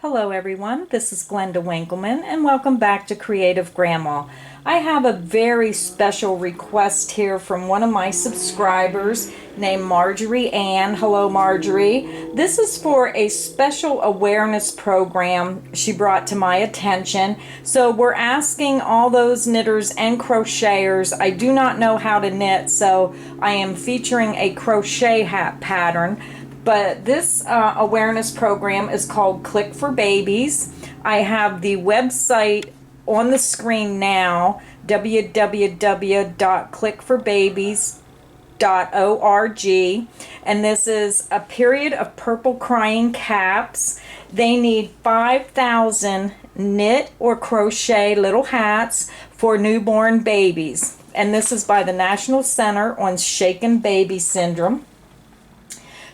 Hello everyone, this is Glenda Winkleman and welcome back to Creative Grandma. I have a very special request here from one of my subscribers named Marjorie Ann. Hello Marjorie. This is for a special awareness program she brought to my attention. So we're asking all those knitters and crocheters. I do not know how to knit, so I am featuring a crochet hat pattern. But this awareness program is called Click for Babies. I have the website on the screen now, www.clickforbabies.org, and this is a period of purple crying caps. They need 5,000 knit or crochet little hats for newborn babies, and this is by the National Center on Shaken Baby Syndrome.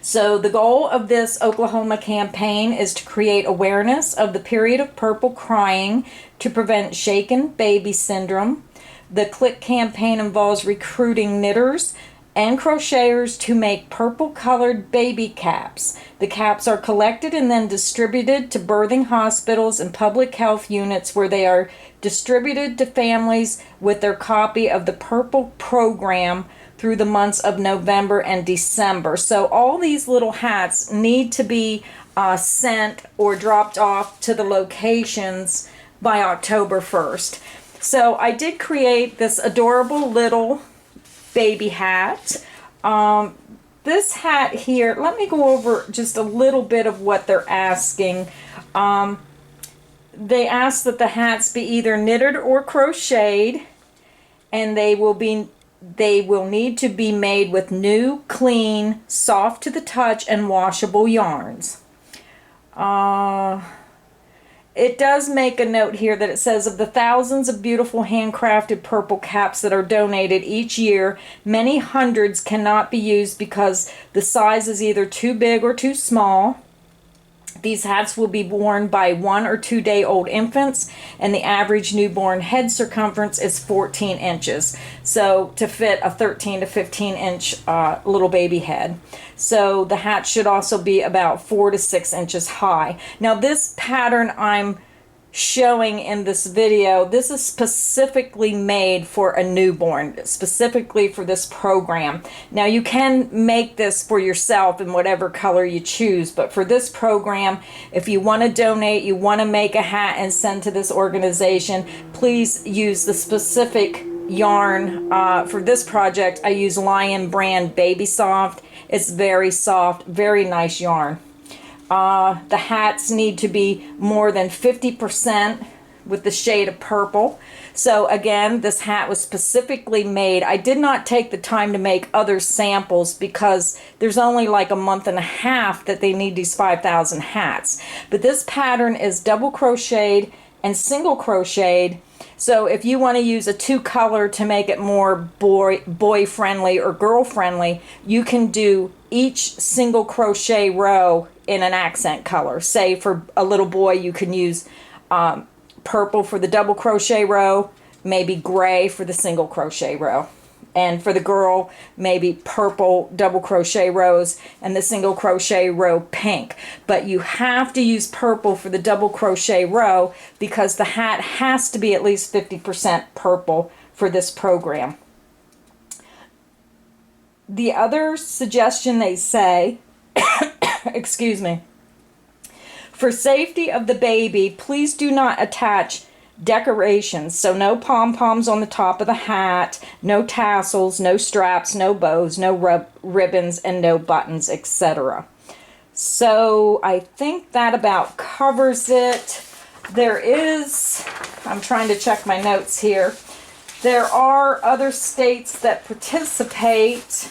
So the goal of this Oklahoma campaign is to create awareness of the period of purple crying to prevent shaken baby syndrome. The Click campaign involves recruiting knitters and crocheters to make purple colored baby caps. The caps are collected and then distributed to birthing hospitals and public health units, where they are distributed to families with their copy of the purple program through the months of November and December. So all these little hats need to be sent or dropped off to the locations by October 1st. So I did create this adorable little baby hat. This hat here, let me go over just a little bit of what they're asking. They ask that the hats be either knitted or crocheted, and they will need to be made with new, clean, soft to the touch, and washable yarns. It does make a note here that it says, of the thousands of beautiful handcrafted purple caps that are donated each year, many hundreds cannot be used because the size is either too big or too small. These hats will be worn by 1 or 2 day old infants, and the average newborn head circumference is 14 inches. So to fit a 13 to 15 inch little baby head. So the hat should also be about 4 to 6 inches high. Now this pattern I'm showing in this video, this is specifically made for a newborn, specifically for this program. Now you can make this for yourself in whatever color you choose, but for this program, if you want to donate, you want to make a hat and send to this organization, please use the specific yarn. For this project, I use Lion brand Baby Soft. It's very soft, very nice yarn. The hats need to be more than 50% with the shade of purple. So again, this hat was specifically made. I did not take the time to make other samples because there's only like a month and a half that they need these 5,000 hats. But this pattern is double crocheted and single crocheted. So if you want to use a 2-color to make it more boy friendly or girl friendly, you can do each single crochet row in an accent color. Say for a little boy, you can use purple for the double crochet row, maybe gray for the single crochet row. And for the girl, maybe purple double crochet rows and the single crochet row pink. But you have to use purple for the double crochet row because the hat has to be at least 50% purple for this program. The other suggestion they say, excuse me, for safety of the baby, please do not attach decorations. So no pom-poms on the top of the hat, no tassels, no straps, no bows, no ribbons, and no buttons, etc. So I think that about covers it. There is, I'm trying to check my notes here, there are other states that participate.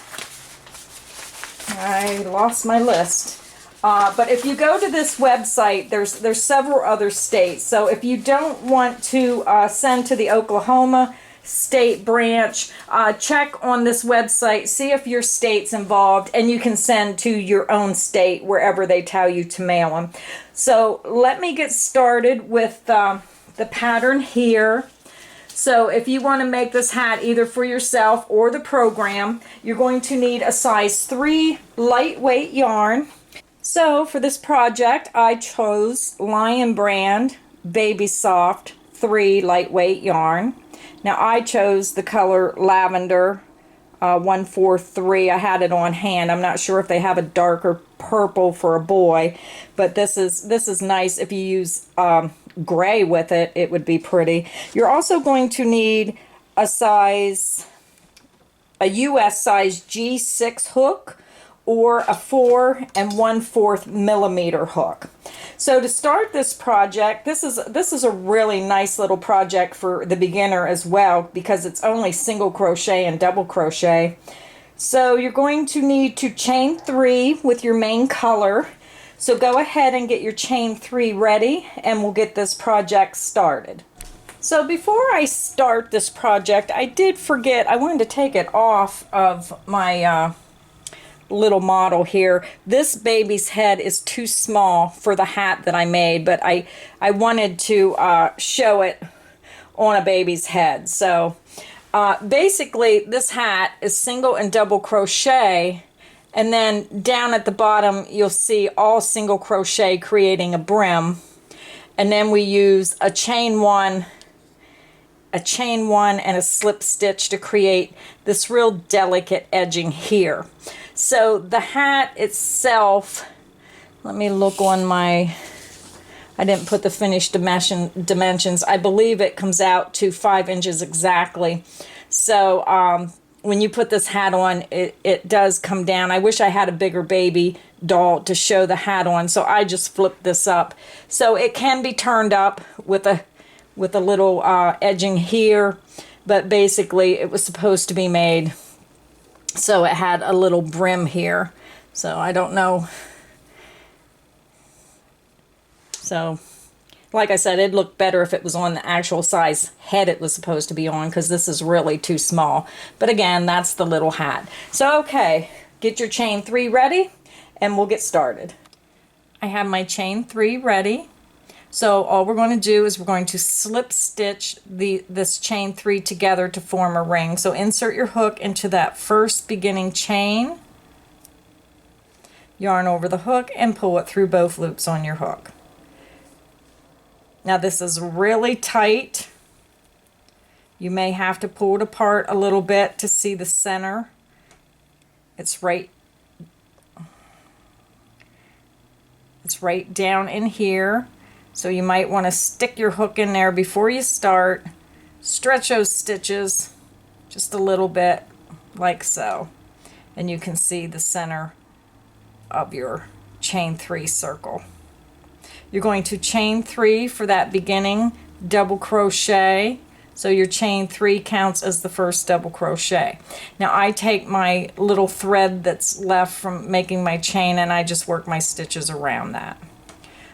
I lost my list. But if you go to this website, there's several other states. So if you don't want to send to the Oklahoma state branch, check on this website, see if your state's involved, and you can send to your own state wherever they tell you to mail them. So let me get started with the pattern here. So if you want to make this hat either for yourself or the program, you're going to need a size 3 lightweight yarn. So for this project, I chose Lion Brand Baby Soft 3 lightweight yarn. Now I chose the color lavender 143. I had it on hand. I'm not sure if they have a darker purple for a boy, but this is nice. If you use gray with it, it would be pretty. You're also going to need a US size G6 hook, or a 4 1/4 millimeter hook. So to start this project, this is a really nice little project for the beginner as well, because it's only single crochet and double crochet. So you're going to need to chain 3 with your main color. So go ahead and get your chain 3 ready, and we'll get this project started. So before I start this project, I did forget, I wanted to take it off of my little model here. This baby's head is too small for the hat that I made, but I wanted to show it on a baby's head. So basically this hat is single and double crochet, and then down at the bottom you'll see all single crochet creating a brim, and then we use a chain one and a slip stitch to create this real delicate edging here. So the hat itself, let me look on my, I didn't put the finished dimensions. I believe it comes out to 5 inches exactly. So when you put this hat on, it does come down. I wish I had a bigger baby doll to show the hat on, so I just flipped this up. So it can be turned up with a little edging here, but basically it was supposed to be made so it had a little brim here. So I don't know. So like I said, it'd look better if it was on the actual size head it was supposed to be on, because this is really too small. But again, that's the little hat. So okay, get your chain 3 ready and we'll get started. I have my chain 3 ready. So all we're going to do is we're going to slip stitch this chain 3 together to form a ring. So insert your hook into that first beginning chain, yarn over the hook, and pull it through both loops on your hook. Now this is really tight. You may have to pull it apart a little bit to see the center. It's right down in here. So you might want to stick your hook in there before you start. Stretch those stitches just a little bit, like so. And you can see the center of your chain 3 circle. You're going to chain 3 for that beginning double crochet. So your chain 3 counts as the first double crochet. Now I take my little thread that's left from making my chain and I just work my stitches around that.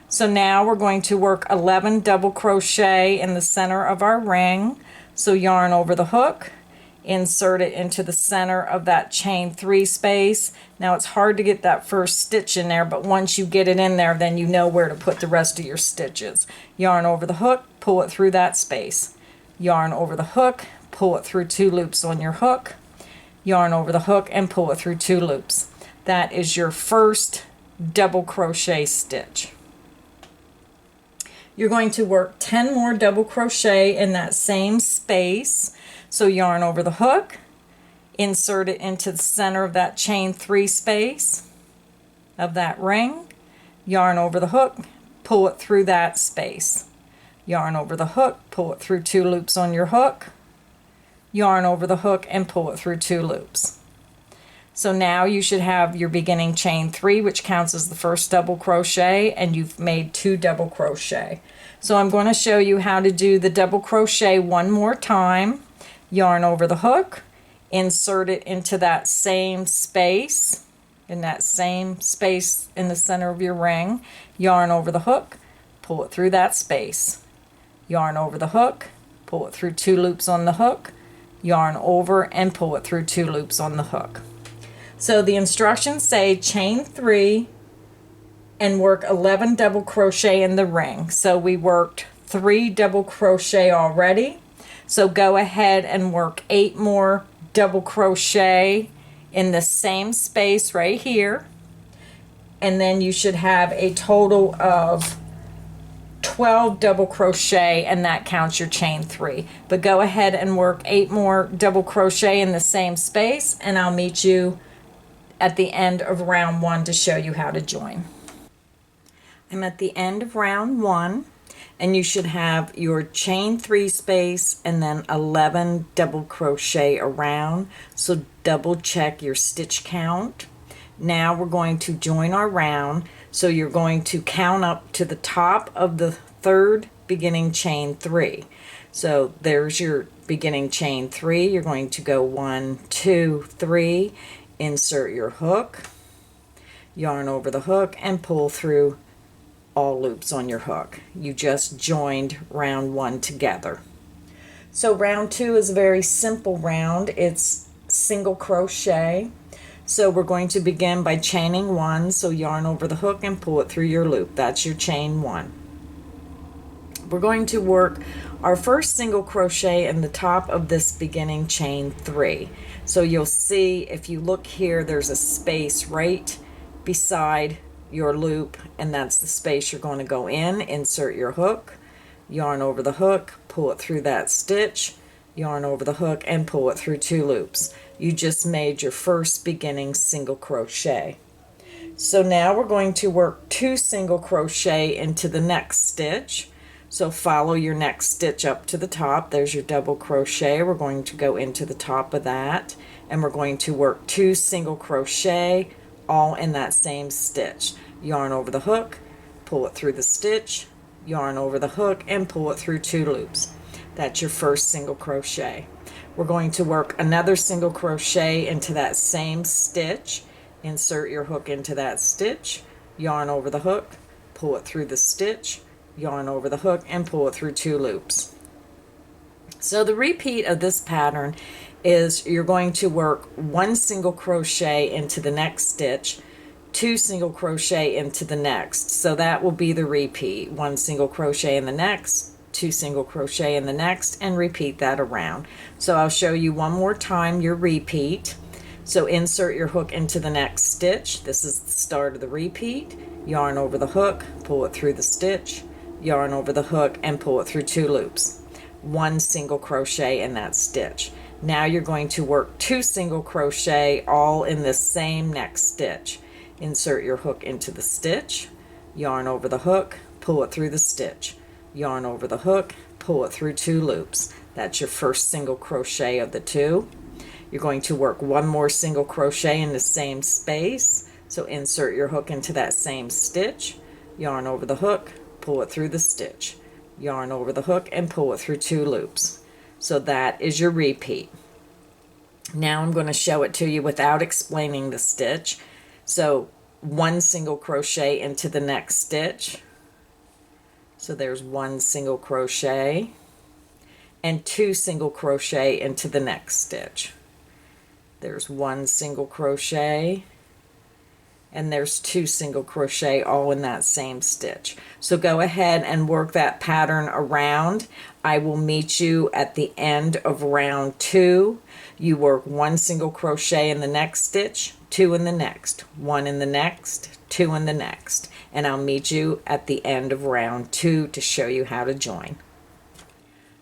So now we're going to work 11 double crochet in the center of our ring. So yarn over the hook, insert it into the center of that chain 3 space. Now it's hard to get that first stitch in there, but once you get it in there, then you know where to put the rest of your stitches. Yarn over the hook, pull it through that space. Yarn over the hook, pull it through 2 loops on your hook. Yarn over the hook and pull it through 2 loops. That is your first double crochet stitch. You're going to work 10 more double crochet in that same space. So yarn over the hook, insert it into the center of that chain 3 space of that ring, yarn over the hook, pull it through that space. Yarn over the hook, pull it through 2 loops on your hook, yarn over the hook and pull it through 2 loops. So now you should have your beginning chain 3, which counts as the first double crochet, and you've made 2 double crochet. So I'm going to show you how to do the double crochet one more time. Yarn over the hook, insert it into that same space, in the center of your ring. Yarn over the hook, pull it through that space. Yarn over the hook, pull it through 2 loops on the hook, yarn over and pull it through 2 loops on the hook. So the instructions say chain 3 and work 11 double crochet in the ring. So we worked 3 double crochet already. So go ahead and work 8 more double crochet in the same space right here. and then you should have a total of 12 double crochet, and that counts your chain 3. But go ahead and work 8 more double crochet in the same space, and I'll meet you at the end of round 1 to show you how to join. I'm at the end of round 1, and you should have your chain 3 space and then 11 double crochet around, so double check your stitch count. Now we're going to join our round, so you're going to count up to the top of the 3rd beginning chain 3. So there's your beginning chain 3. You're going to go 1, 2, 3, insert your hook, yarn over the hook, and pull through all loops on your hook. You just joined round 1 together. So round 2 is a very simple round. It's single crochet. So we're going to begin by chaining 1. So yarn over the hook and pull it through your loop. That's your chain 1. We're going to work our first single crochet in the top of this beginning chain 3. So you'll see, if you look here, there's a space right beside your loop, and that's the space you're going to go in. Insert your hook, yarn over the hook, pull it through that stitch, yarn over the hook, and pull it through 2 loops. You just made your first beginning single crochet. So now we're going to work 2 single crochet into the next stitch. So follow your next stitch up to the top. There's your double crochet. We're going to go into the top of that, and we're going to work 2 single crochet all in that same stitch. Yarn over the hook, pull it through the stitch, yarn over the hook, and pull it through 2 loops. That's your first single crochet. We're going to work another single crochet into that same stitch. Insert your hook into that stitch, yarn over the hook, pull it through the stitch, yarn over the hook, and pull it through 2 loops. So the repeat of this pattern is you're going to work 1 single crochet into the next stitch, 2 single crochet into the next. So that will be the repeat. 1 single crochet in the next, 2 single crochet in the next, and repeat that around. So I'll show you one more time your repeat. So insert your hook into the next stitch. This is the start of the repeat. Yarn over the hook, pull it through the stitch, yarn over the hook, and pull it through 2 loops. 1 single crochet in that stitch. Now you're going to work 2 single crochet all in the same next stitch. Insert your hook into the stitch, yarn over the hook, pull it through the stitch, yarn over the hook, pull it through 2 loops. That's your first single crochet of the 2. You're going to work 1 more single crochet in the same space. So insert your hook into that same stitch, yarn over the hook, pull it through the stitch, yarn over the hook, and pull it through 2 loops. So that is your repeat. Now I'm going to show it to you without explaining the stitch. So 1 single crochet into the next stitch. So there's 1 single crochet, and 2 single crochet into the next stitch. There's 1 single crochet, and there's 2 single crochet all in that same stitch. So go ahead and work that pattern around. I will meet you at the end of round 2. You work 1 single crochet in the next stitch, 2 in the next, 1 in the next, 2 in the next, and I'll meet you at the end of round 2 to show you how to join.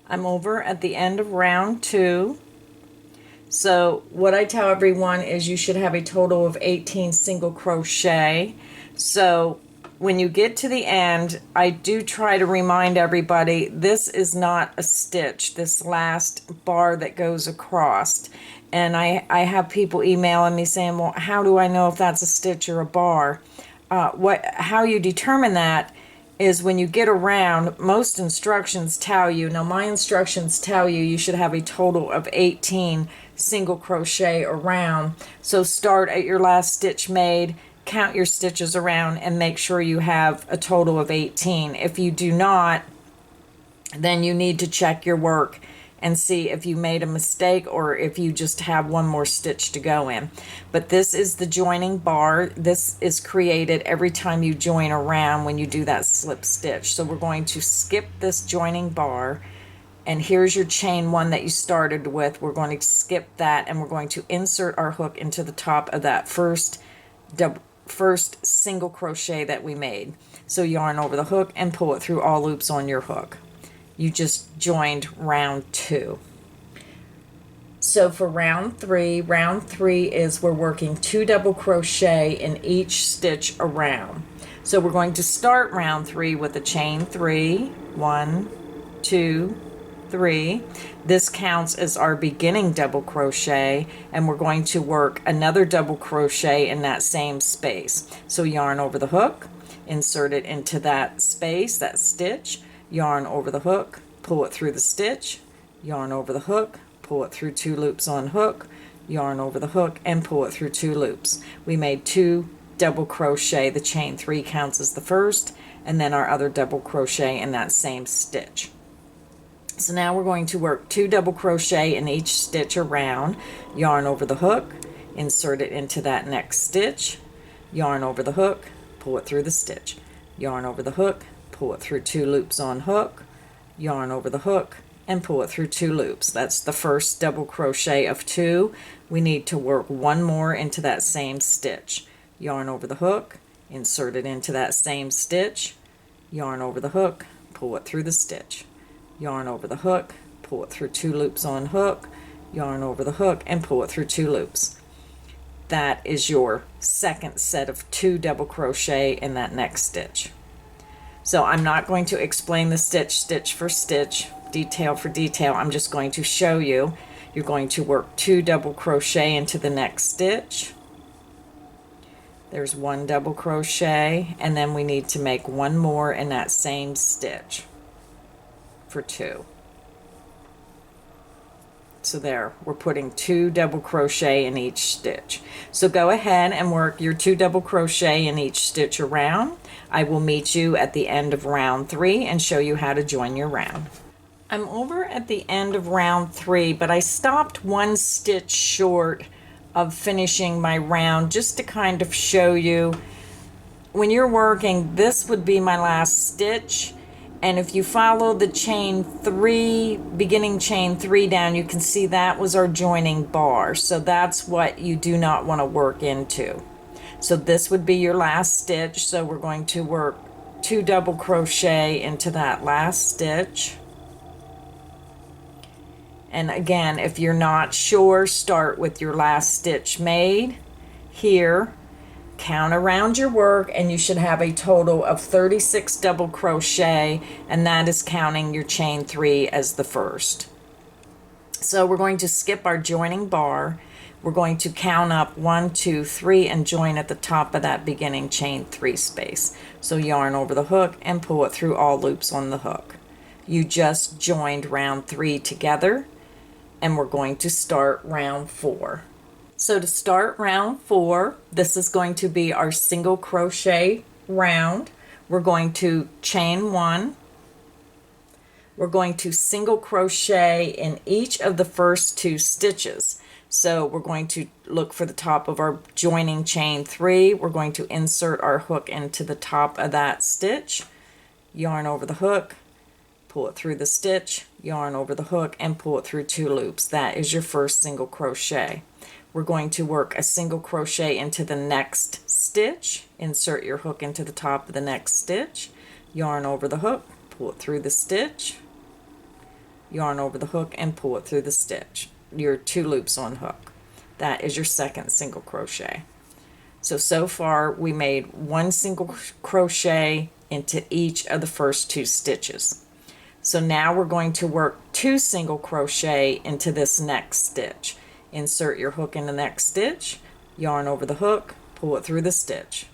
I'm over at the end of round 2. So what I tell everyone is you should have a total of 18 single crochet. So when you get to the end, I do try to remind everybody this is not a stitch, this last bar that goes across. And I have people emailing me saying, well, how do I know if that's a stitch or a bar? How you determine that is when you get around, most instructions tell you, now my instructions tell you you should have a total of 18 single crochet around. So start at your last stitch made, count your stitches around, and make sure you have a total of 18. If you do not, then you need to check your work and see if you made a mistake or if you just have 1 more stitch to go in. But this is the joining bar. This is created every time you join around when you do that slip stitch. So we're going to skip this joining bar, and here's your chain 1 that you started with. We're going to skip that, and we're going to insert our hook into the top of that first first single crochet that we made. So yarn over the hook and pull it through all loops on your hook. You just joined round 2. So for round 3 is we're working 2 double crochet in each stitch around. So we're going to start round 3 with a chain 3, 1, 2, 3. This counts as our beginning double crochet, and we're going to work another double crochet in that same space. So yarn over the hook, insert it into that space, that stitch, yarn over the hook, pull it through the stitch, yarn over the hook, pull it through 2 loops on hook, yarn over the hook, and pull it through 2 loops. We made 2 double crochet. The chain 3 counts as the first, and then our other double crochet in that same stitch. So now we're going to work 2 double crochet in each stitch around, yarn over the hook, insert it into that next stitch, yarn over the hook, pull it through the stitch, yarn over the hook, pull it through 2 loops on hook, yarn over the hook, and pull it through 2 loops. That's the first double crochet of 2. We need to work 1 more into that same stitch. Yarn over the hook, insert it into that same stitch, yarn over the hook, pull it through the stitch, yarn over the hook, pull it through 2 loops on hook, yarn over the hook, and pull it through 2 loops. That is your second set of 2 double crochet in that next stitch. So I'm not going to explain the stitch for stitch, detail for detail. I'm just going to show you. You're going to work 2 double crochet into the next stitch. There's 1 double crochet, and then we need to make 1 more in that same stitch for 2. So there, we're putting 2 double crochet in each stitch. So go ahead and work your 2 double crochet in each stitch around. I will meet you at the end of round 3 and show you how to join your round. I'm over at the end of round 3, but I stopped 1 stitch short of finishing my round just to kind of show you when you're working. This would be my last stitch, and if you follow the chain 3, beginning chain 3 down, you can see that was our joining bar. So that's what you do not want to work into. So this would be your last stitch. So we're going to work 2 double crochet into that last stitch. And again, if you're not sure, start with your last stitch made here, count around your work, and you should have a total of 36 double crochet, and that is counting your chain 3 as the first. So we're going to skip our joining bar. We're going to count up 1, 2, 3 and join at the top of that beginning chain 3 space. So yarn over the hook and pull it through all loops on the hook. You just joined round 3 together, and we're going to start round 4. So to start round 4, this is going to be our single crochet round. We're going to chain 1. We're going to single crochet in each of the first 2 stitches. So we're going to look for the top of our joining chain 3. We're going to insert our hook into the top of that stitch, yarn over the hook, pull it through the stitch, yarn over the hook, and pull it through 2 loops. That is your first single crochet. We're going to work a single crochet into the next stitch, insert your hook into the top of the next stitch, yarn over the hook, pull it through the stitch, yarn over the hook, and pull it through the stitch. Your 2 loops on hook. That is your second single crochet. So far we made 1 single crochet into each of the first 2 stitches. So now we're going to work 2 single crochet into this next stitch. Insert your hook in the next stitch, yarn over the hook, pull it through the stitch,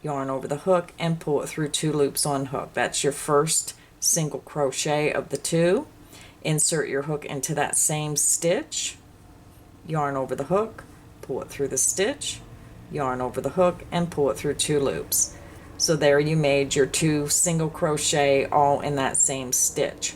yarn over the hook, and pull it through 2 loops on hook. That's your first single crochet of the 2. Insert your hook into that same stitch, yarn over the hook, pull it through the stitch, yarn over the hook, and pull it through 2 loops. So there you made your 2 single crochet all in that same stitch.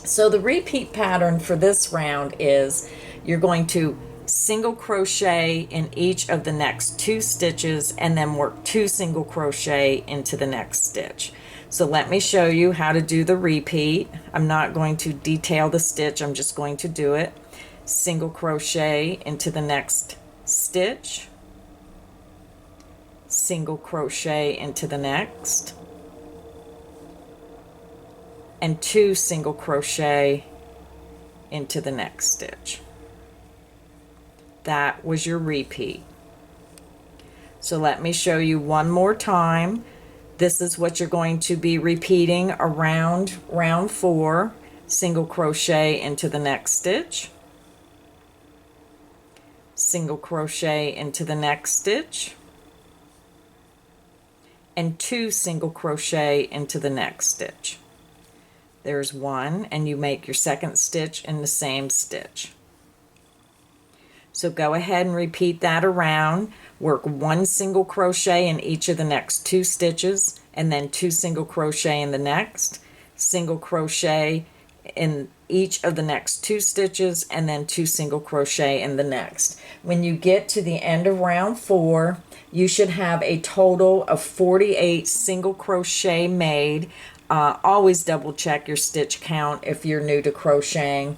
So the repeat pattern for this round is you're going to single crochet in each of the next 2 stitches and then work 2 single crochet into the next stitch. So let me show you how to do the repeat. I'm not going to detail the stitch, I'm just going to do it. Single crochet into the next stitch, single crochet into the next, and 2 single crochet into the next stitch. That was your repeat. So let me show you one more time. This is what you're going to be repeating around round 4. Single crochet into the next stitch, single crochet into the next stitch, and 2 single crochet into the next stitch. There's 1, and you make your second stitch in the same stitch. So go ahead and repeat that around. Work 1 single crochet in each of the next 2 stitches, and then 2 single crochet in the next, single crochet in each of the next 2 stitches, and then 2 single crochet in the next. When you get to the end of round 4, you should have a total of 48 single crochet made. Always double check your stitch count if you're new to crocheting.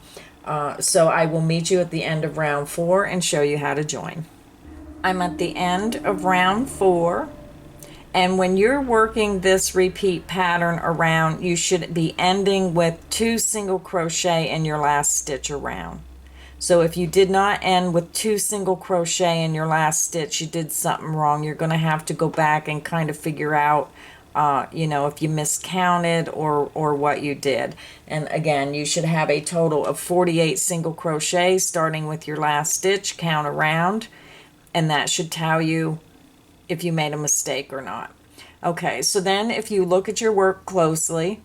So I will meet you at the end of round 4 and show you how to join. I'm at the end of round 4, and when you're working this repeat pattern around, you should be ending with 2 single crochet in your last stitch around. So if you did not end with 2 single crochet in your last stitch, you did something wrong. You're going to have to go back and kind of figure out if you miscounted or what you did. And again, you should have a total of 48 single crochets starting with your last stitch, count around, and that should tell you if you made a mistake or not. Okay, so then if you look at your work closely,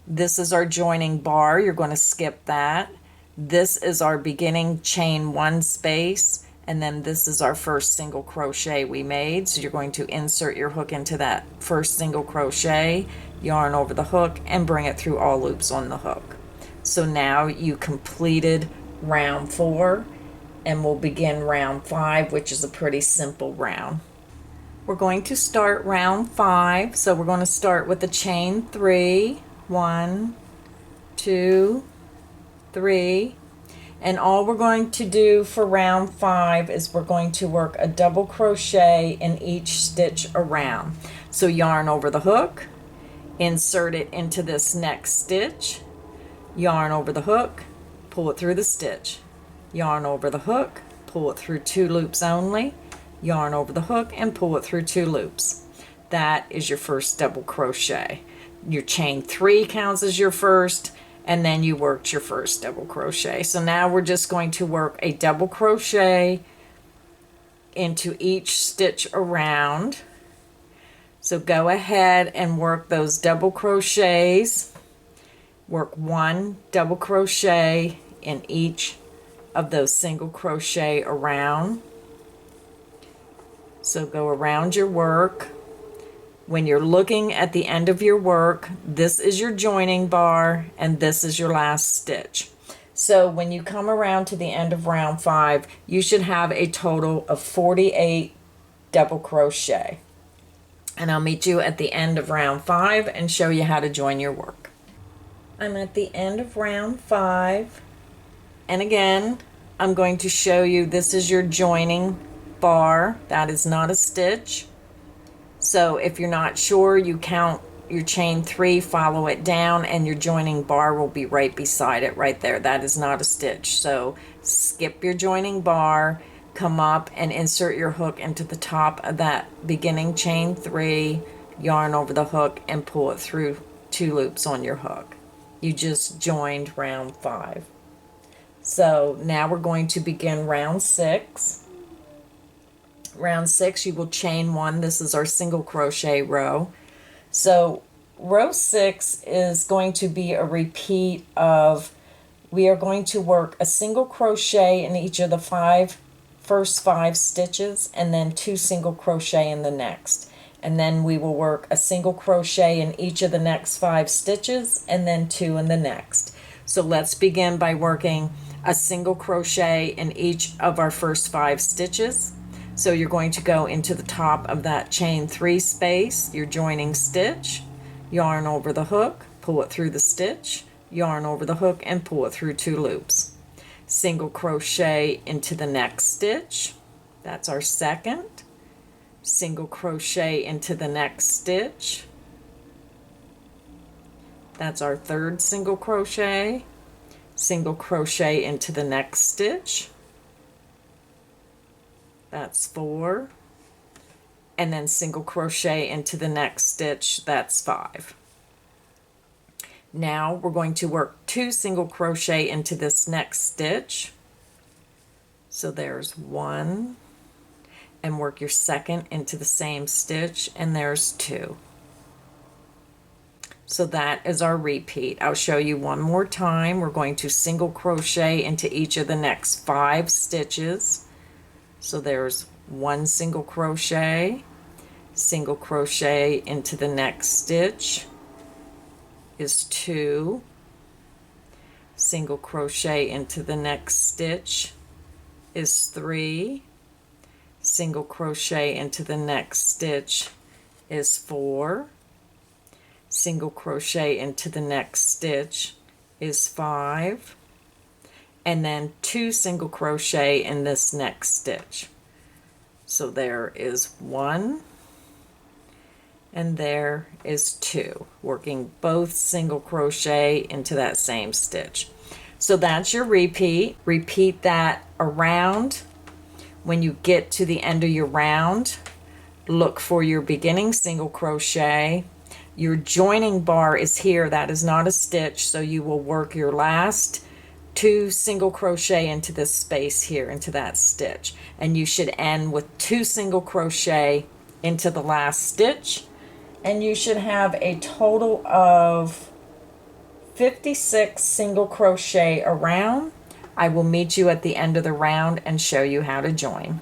this is our joining bar. You're going to skip that. This is our beginning chain 1 space, and then this is our first single crochet we made. So you're going to insert your hook into that first single crochet, yarn over the hook, and bring it through all loops on the hook. So now you completed round 4, and we'll begin round 5, which is a pretty simple round. We're going to start round 5, so we're going to start with the chain 3, 1, 2, 3, and all we're going to do for round 5 is we're going to work a double crochet in each stitch around. So yarn over the hook, insert it into this next stitch, yarn over the hook, pull it through the stitch, yarn over the hook, pull it through 2 loops only, yarn over the hook, and pull it through 2 loops. That is your first double crochet. Your chain 3 counts as your first, and then you worked your first double crochet. So now we're just going to work a double crochet into each stitch around. So go ahead and work those double crochets. Work 1 double crochet in each of those single crochet around. So go around your work. When you're looking at the end of your work, this is your joining bar and this is your last stitch. So when you come around to the end of round 5, you should have a total of 48 double crochet. And I'll meet you at the end of round 5 and show you how to join your work. I'm at the end of round 5, and again, I'm going to show you this is your joining bar. That is not a stitch. So if you're not sure, you count your chain 3, follow it down, and your joining bar will be right beside it right there. That is not a stitch. So skip your joining bar, come up and insert your hook into the top of that beginning chain 3, yarn over the hook, and pull it through 2 loops on your hook. You just joined round 5. So now we're going to begin round 6. Round 6, you will chain 1. This is our single crochet row. So row 6 is going to be a repeat of, we are going to work a single crochet in each of the first 5 stitches, and then 2 single crochet in the next. And then we will work a single crochet in each of the next 5 stitches, and then 2 in the next. So let's begin by working a single crochet in each of our first 5 stitches. So you're going to go into the top of that chain 3 space, your joining stitch, yarn over the hook, pull it through the stitch, yarn over the hook, and pull it through 2 loops. Single crochet into the next stitch. That's our second. single crochet into the next stitch. That's our third single crochet into the next stitch. That's 4. And then single crochet into the next stitch. That's 5. Now we're going to work 2 single crochet into this next stitch. So there's 1, and work your second into the same stitch, and there's 2. So that is our repeat. I'll show you one more time. We're going to single crochet into each of the next 5 stitches. So there's 1 single crochet into the next stitch is 2, single crochet into the next stitch is 3, single crochet into the next stitch is 4, single crochet into the next stitch is 5, and then 2 single crochet in this next stitch. So there is 1 and there is 2, working both single crochet into that same stitch. So that's your repeat. Repeat that around. When you get to the end of your round, look for your beginning single crochet. Your joining bar is here. That is not a stitch, so you will work your last 2 single crochet into this space here, into that stitch, and you should end with 2 single crochet into the last stitch, and you should have a total of 56 single crochet around. I will meet you at the end of the round and show you how to join.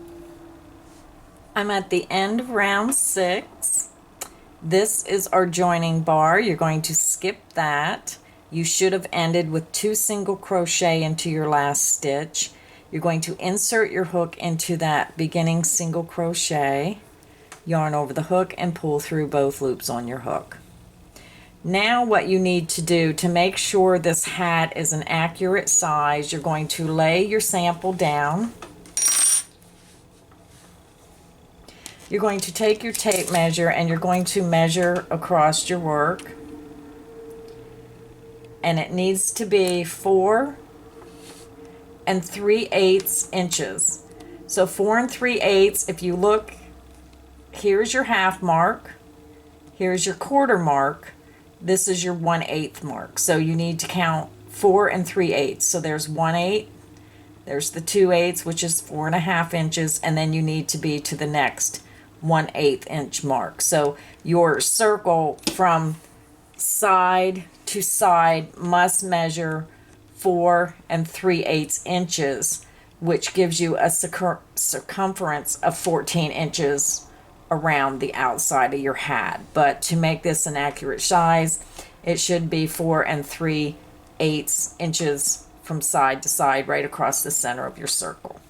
I'm at the end of round 6. This is our joining bar. You're going to skip that. You should have ended with 2 single crochet into your last stitch. You're going to insert your hook into that beginning single crochet, yarn over the hook, and pull through both loops on your hook. Now what you need to do to make sure this hat is an accurate size, you're going to lay your sample down. You're going to take your tape measure and you're going to measure across your work. And it needs to be 4 3/8 inches. So 4 3/8, if you look, here's your half mark, here's your quarter mark, this is your 1/8 mark. So you need to count 4 3/8. So there's 1/8, there's the 2/8, which is 4.5 inches, and then you need to be to the next 1/8 inch mark. So your circle from side to side must measure 4 3/8 inches, which gives you a circumference of 14 inches around the outside of your hat. But to make this an accurate size, it should be 4 3/8 inches from side to side, right across the center of your circle.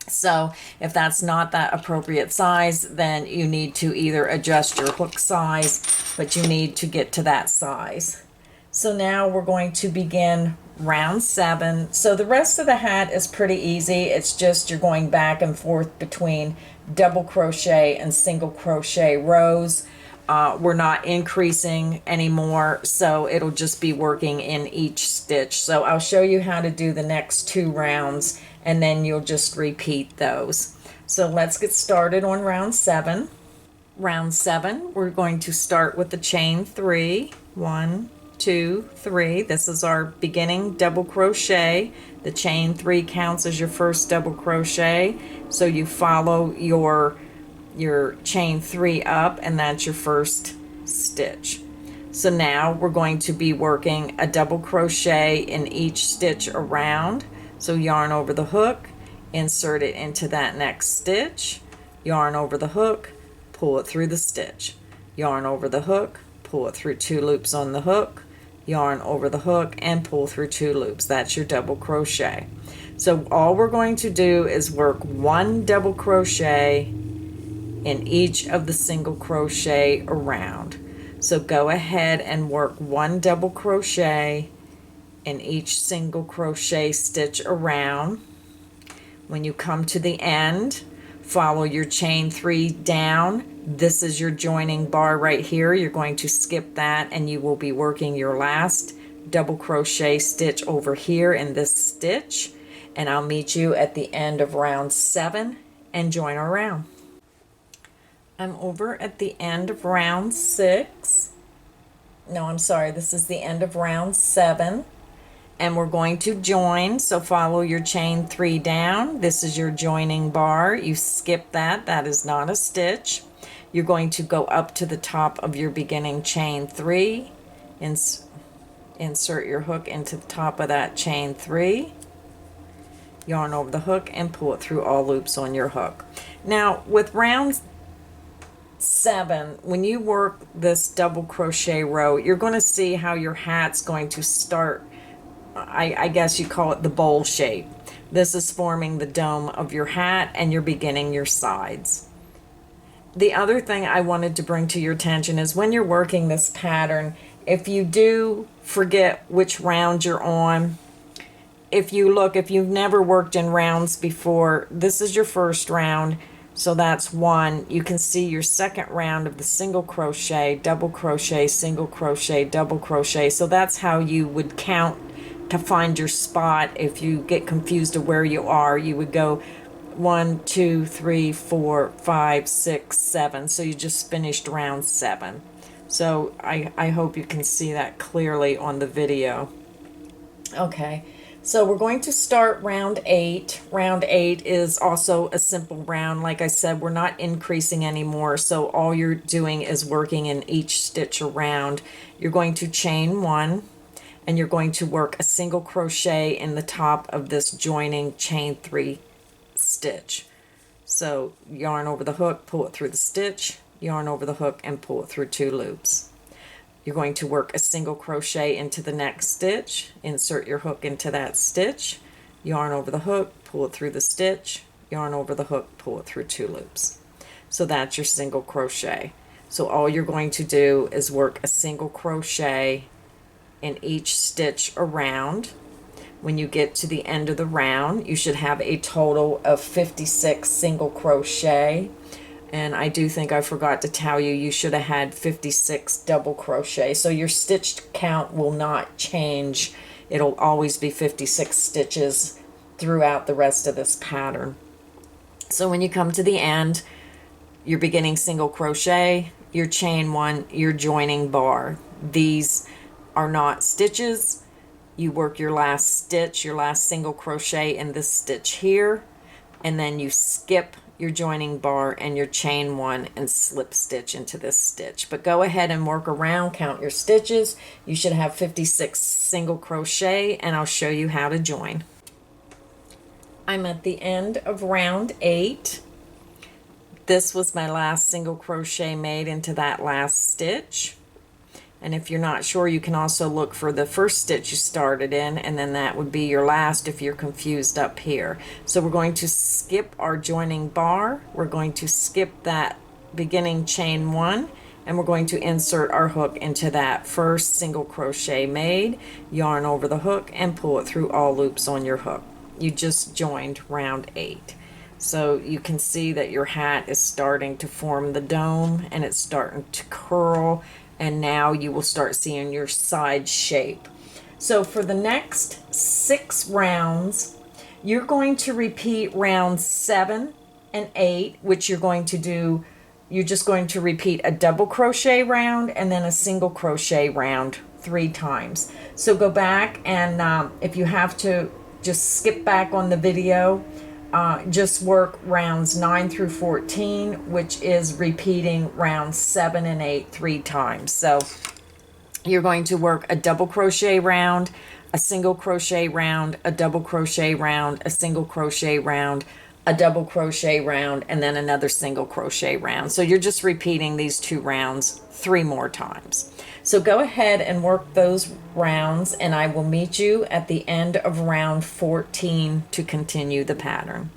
So if that's not that appropriate size, then you need to either adjust your hook size, but you need to get to that size. So now we're going to begin round 7. So the rest of the hat is pretty easy. It's just you're going back and forth between double crochet and single crochet rows. We're not increasing anymore, so it'll just be working in each stitch. So I'll show you how to do the next 2 rounds, and then you'll just repeat those. So let's get started on round 7. Round 7, we're going to start with the chain 3. 1, 2, 3. This is our beginning double crochet. The chain 3 counts as your first double crochet, so you follow your chain 3 up, and that's your first stitch. So now we're going to be working a double crochet in each stitch around. So yarn over the hook, insert it into that next stitch, yarn over the hook, pull it through the stitch, yarn over the hook, pull it through 2 loops on the hook, yarn over the hook, and pull through 2 loops. That's your double crochet. So all we're going to do is work 1 double crochet in each of the single crochet around. So go ahead and work 1 double crochet in each single crochet stitch around. When you come to the end, follow your chain 3 down. This is your joining bar right here. You're going to skip that and you will be working your last double crochet stitch over here in this stitch, and I'll meet you at the end of round 7 and join our round. I'm over at the end of round 6. No, I'm sorry, this is the end of round 7, and we're going to join. So follow your chain 3 down. This is your joining bar. You skip that. That is not a stitch. You're going to go up to the top of your beginning chain 3, insert your hook into the top of that chain 3, yarn over the hook, and pull it through all loops on your hook. Now with round 7, when you work this double crochet row, you're going to see how your hat's going to start. I guess you call it the bowl shape. This is forming the dome of your hat, and you're beginning your sides. The other thing I wanted to bring to your attention is when you're working this pattern, if you do forget which round you're on, if you've never worked in rounds before, this is your first round, so that's 1. You can see your second round of the single crochet, double crochet, single crochet, double crochet. So that's how you would count to find your spot. If you get confused of where you are, you would go 1, 2, 3, 4, 5, 6, 7. So you just finished round 7. So I hope you can see that clearly on the video. Okay, so we're going to start round 8. Round 8 is also a simple round. Like I said, we're not increasing anymore, so all you're doing is working in each stitch around. You're going to chain 1, and you're going to work a single crochet in the top of this joining chain 3 stitch. So yarn over the hook, pull it through the stitch, yarn over the hook, and pull it through 2 loops. You're going to work a single crochet into the next stitch, insert your hook into that stitch, yarn over the hook, pull it through the stitch, yarn over the hook, pull it through 2 loops. So that's your single crochet. So all you're going to do is work a single crochet in each stitch around. When you get to the end of the round, you should have a total of 56 single crochet. And I do think I forgot to tell you, you should have had 56 double crochet. So your stitch count will not change. It'll always be 56 stitches throughout the rest of this pattern. So when you come to the end, your beginning single crochet, your chain 1, your joining bar. These are not stitches. You work your last stitch, your last single crochet in this stitch here, and then you skip your joining bar and your chain 1 and slip stitch into this stitch. But go ahead and work around, count your stitches. You should have 56 single crochet, and I'll show you how to join. I'm at the end of round 8. This was my last single crochet made into that last stitch. And if you're not sure, you can also look for the first stitch you started in, and then that would be your last if you're confused up here. So we're going to skip our joining bar, we're going to skip that beginning chain 1, and we're going to insert our hook into that first single crochet made, yarn over the hook, and pull it through all loops on your hook. You just joined round 8. So you can see that your hat is starting to form the dome, and it's starting to curl, and now you will start seeing your side shape. So for the next 6 rounds, you're going to repeat rounds 7 and 8, which you're going to do, you're just going to repeat a double crochet round and then a single crochet round 3 times. So go back and if you have to just skip back on the video, just work rounds 9 through 14, which is repeating rounds 7 and 8 3 times. So you're going to work a double crochet round, a single crochet round, a double crochet round, a single crochet round, a double crochet round, and then another single crochet round. So you're just repeating these 2 rounds 3 more times. So go ahead and work those rounds, and I will meet you at the end of round 14 to continue the pattern.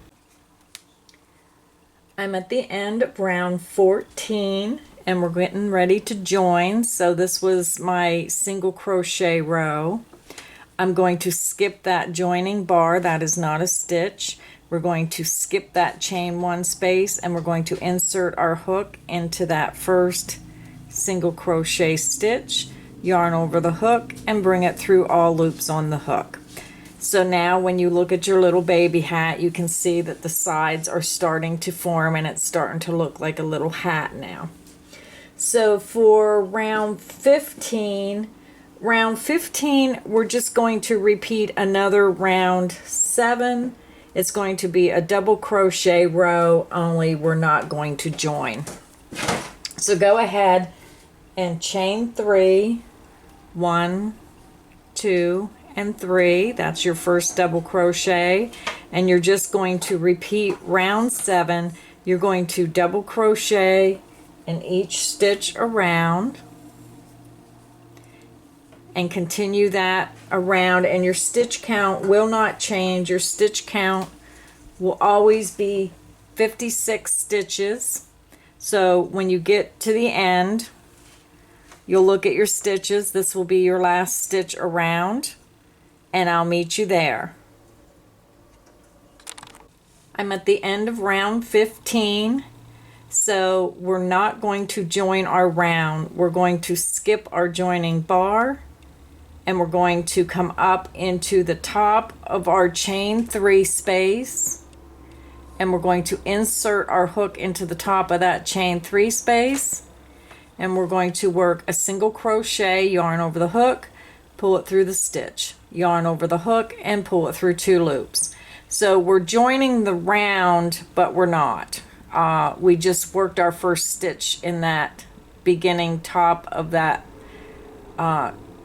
I'm at the end of round 14, and we're getting ready to join. So this was my single crochet row. I'm going to skip that joining bar. That is not a stitch. we're going to skip that chain 1 space, and we're going to insert our hook into that first single crochet stitch, yarn over the hook, and bring it through all loops on the hook. So now when you look at your little baby hat, you can see that the sides are starting to form and it's starting to look like a little hat now. So for round 15, we're just going to repeat another round 7. It's going to be a double crochet row, only we're not going to join. So go ahead and chain 3, 1, 2, and 3. That's your first double crochet, and you're just going to repeat round 7. You're going to double crochet in each stitch around and continue that around, and your stitch count will not change. Your stitch count will always be 56 stitches. So when you get to the end, you'll look at your stitches. This will be your last stitch around, and I'll meet you there. I'm at the end of round 15, so we're not going to join our round. We're going to skip our joining bar, and we're going to come up into the top of our chain 3 space, and we're going to insert our hook into the top of that chain 3 space, and we're going to work a single crochet, yarn over the hook, pull it through the stitch, yarn over the hook, and pull it through 2 loops. So we're joining the round, but we're not. We just worked our first stitch in that beginning top of that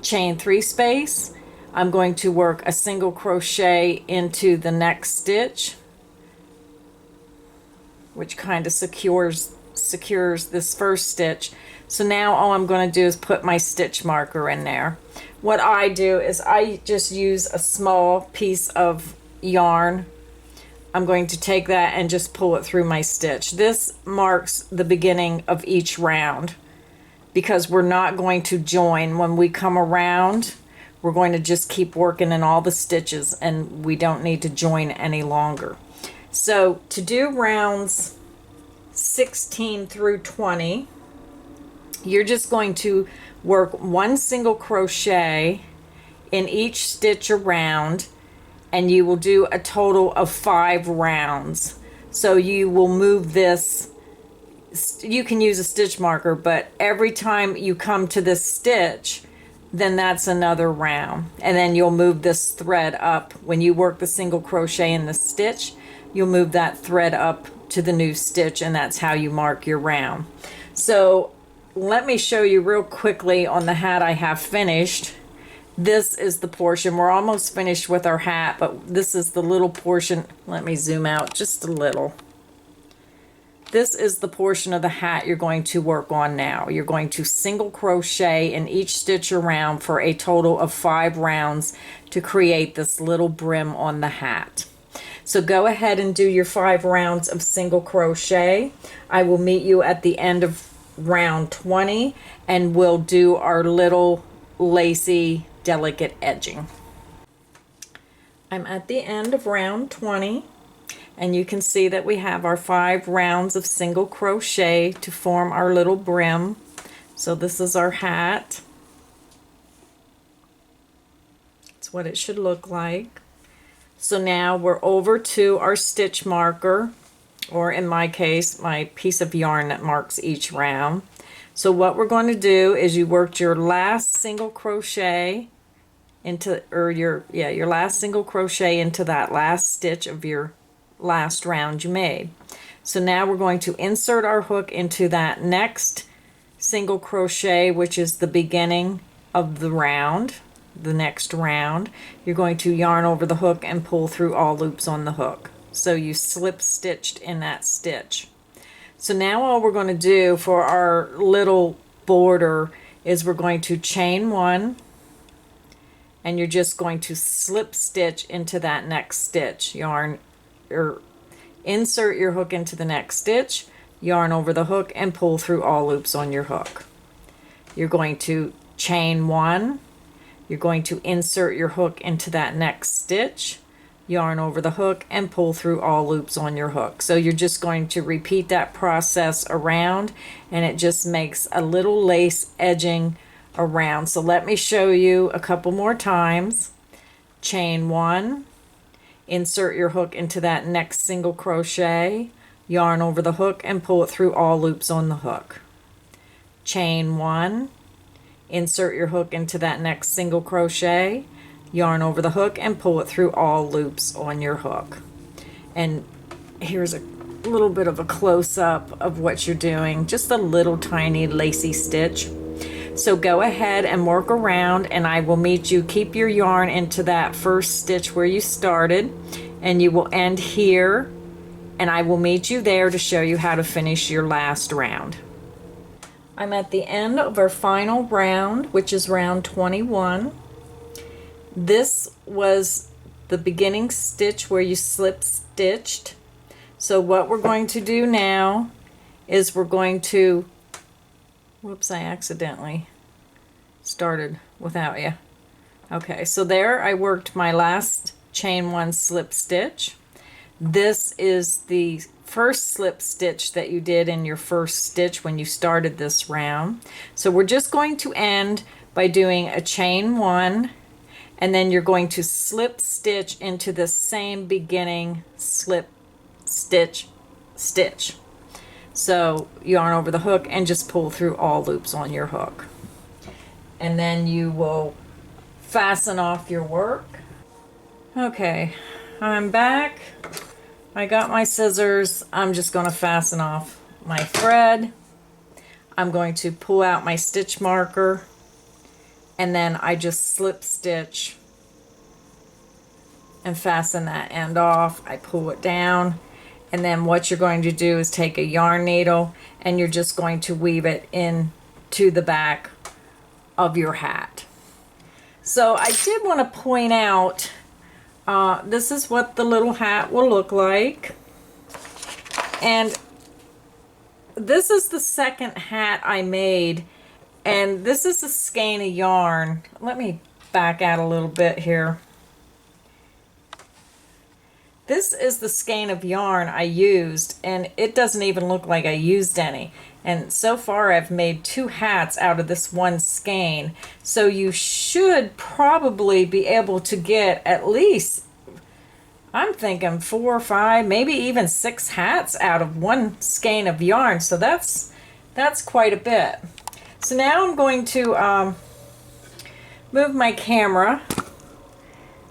chain 3 space. I'm going to work a single crochet into the next stitch, which kind of secures this first stitch. So now all I'm going to do is put my stitch marker in there. What I do is I just use a small piece of yarn. I'm going to take that and just pull it through my stitch. This marks the beginning of each round, because we're not going to join. When we come around, we're going to just keep working in all the stitches, and we don't need to join any longer. So to do rounds 16 through 20, you're just going to work 1 single crochet in each stitch around, and you will do a total of 5 rounds. So you will move this. You can use a stitch marker, but every time you come to this stitch, then that's another round, and then you'll move this thread up. When you work the single crochet in the stitch, you'll move that thread up to the new stitch, and that's how you mark your round. So let me show you real quickly on the hat I have finished. This is the portion. We're almost finished with our hat, but this is the little portion. Let me zoom out just a little. This is the portion of the hat you're going to work on now. You're going to single crochet in each stitch around for a total of 5 rounds to create this little brim on the hat. So go ahead and do your 5 rounds of single crochet. I will meet you at the end of round 20, and we'll do our little lacy delicate edging. I'm at the end of round 20, and you can see that we have our 5 rounds of single crochet to form our little brim. So this is our hat. That's what it should look like. So now we're over to our stitch marker, or in my case, my piece of yarn that marks each round. So what we're going to do is you worked your last single crochet into, or your last single crochet into that last stitch of your last round you made. So now we're going to insert our hook into that next single crochet, which is the beginning of the round, the next round. You're going to yarn over the hook and pull through all loops on the hook. So you slip stitched in that stitch. So now all we're going to do for our little border is we're going to chain 1, and you're just going to slip stitch into that next stitch. Yarn, or insert your hook into the next stitch, yarn over the hook, and pull through all loops on your hook. You're going to chain 1, you're going to insert your hook into that next stitch, yarn over the hook, and pull through all loops on your hook. So you're just going to repeat that process around, and it just makes a little lace edging around. So let me show you a couple more times. Chain 1, insert your hook into that next single crochet, yarn over the hook, and pull it through all loops on the hook. Chain 1, insert your hook into that next single crochet, yarn over the hook, and pull it through all loops on your hook. And here's a little bit of a close-up of what you're doing, just a little tiny lacy stitch. So go ahead and work around, and I will meet you. Keep your yarn into that first stitch where you started, and you will end here, and I will meet you there to show you how to finish your last round. I'm at the end of our final round, which is round 21. This was the beginning stitch where you slip stitched. So what we're going to do now is we're going to, whoops, I accidentally started without you. Okay, so there I worked my last chain 1 slip stitch. This is the first slip stitch that you did in your first stitch when you started this round. So we're just going to end by doing a chain 1, and then you're going to slip stitch into the same beginning slip stitch. So yarn over the hook and just pull through all loops on your hook. And then you will fasten off your work. Okay, I'm back. I got my scissors. I'm just going to fasten off my thread. I'm going to pull out my stitch marker, and then I just slip stitch and fasten that end off. I pull it down, and then what you're going to do is take a yarn needle, and you're just going to weave it into the back of your hat. So I did want to point out, this is what the little hat will look like. And this is the second hat I made, and this is a skein of yarn. Let me back out a little bit here. This is the skein of yarn I used, and it doesn't even look like I used any. And so far I've made 2 hats out of this one skein. So you should probably be able to get at least, I'm thinking 4 or 5, maybe even 6 hats out of one skein of yarn. So that's quite a bit. So now I'm going to move my camera.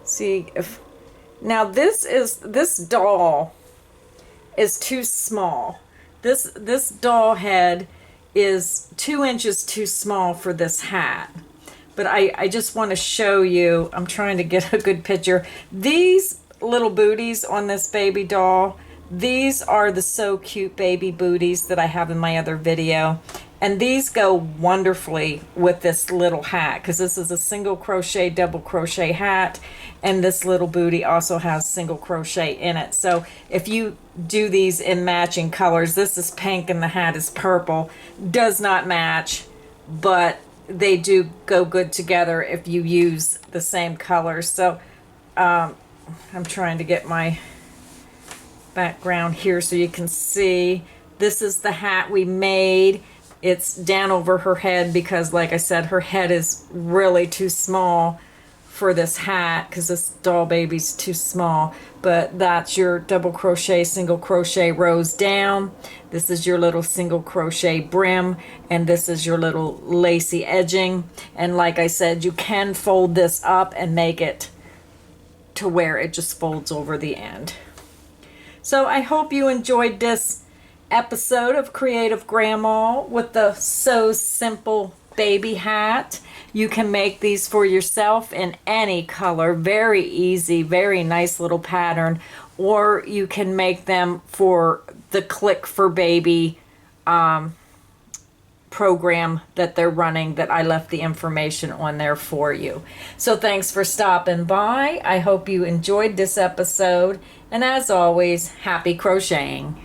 See if, now this doll is too small. This doll head is 2 inches too small for this hat. But I just want to show you, I'm trying to get a good picture. These little booties on this baby doll, these are the So Cute baby booties that I have in my other video. And these go wonderfully with this little hat, because this is a single crochet, double crochet hat, and this little booty also has single crochet in it. So if you do these in matching colors, this is pink and the hat is purple, does not match, but they do go good together if you use the same colors. So I'm trying to get my background here so you can see. This is the hat we made. It's down over her head because, like I said, her head is really too small for this hat because this doll baby's too small. But that's your double crochet, single crochet rows down. This is your little single crochet brim, and this is your little lacy edging. And like I said, you can fold this up and make it to where it just folds over the end. So I hope you enjoyed this episode of Creative Grandma with the So Simple baby hat. You can make these for yourself in any color. Very easy, very nice little pattern. Or you can make them for the Click for Baby program that they're running, that I left the information on there for you. So thanks for stopping by. I hope you enjoyed this episode. And as always, happy crocheting.